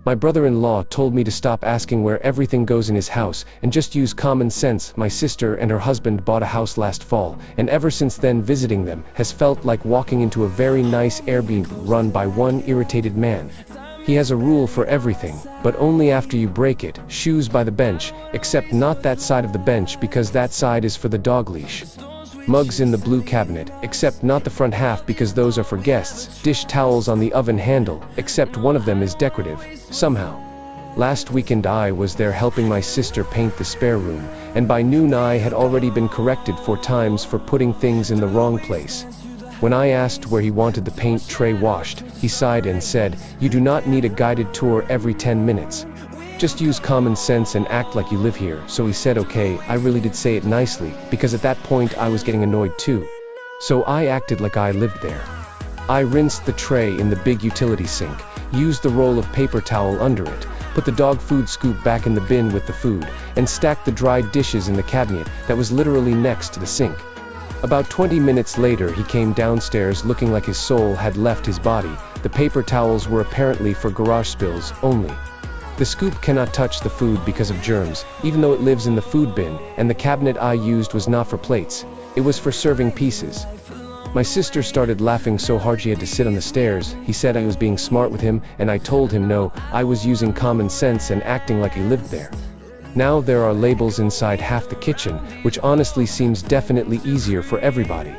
My brother-in-law told me to stop asking where everything goes in his house and just use common sense. My sister and her husband bought a house last fall, and ever since then visiting them has felt like walking into a very nice Airbnb run by one irritated man. He has a rule for everything, but only after you break it. Shoes by the bench, except not that side of the bench because that side is for the dog leash. Mugs in the blue cabinet, except not the front half because those are for guests. Dish towels on the oven handle, except one of them is decorative, somehow. Last weekend I was there helping my sister paint the spare room, and by noon I had already been corrected 4 times for putting things in the wrong place. When I asked where he wanted the paint tray washed, he sighed and said, "You do not need a guided tour every 10 minutes. Just use common sense and act like you live here." So he said okay. I really did say it nicely, because at that point I was getting annoyed too. So I acted like I lived there. I rinsed the tray in the big utility sink, used the roll of paper towel under it, put the dog food scoop back in the bin with the food, and stacked the dried dishes in the cabinet that was literally next to the sink. About 20 minutes later he came downstairs looking like his soul had left his body. The paper towels were apparently for garage spills only. The scoop cannot touch the food because of germs, even though it lives in the food bin, and the cabinet I used was not for plates. It was for serving pieces. My sister started laughing so hard she had to sit on the stairs. He said I was being smart with him, and I told him no, I was using common sense and acting like he lived there. Now there are labels inside half the kitchen, which honestly seems definitely easier for everybody.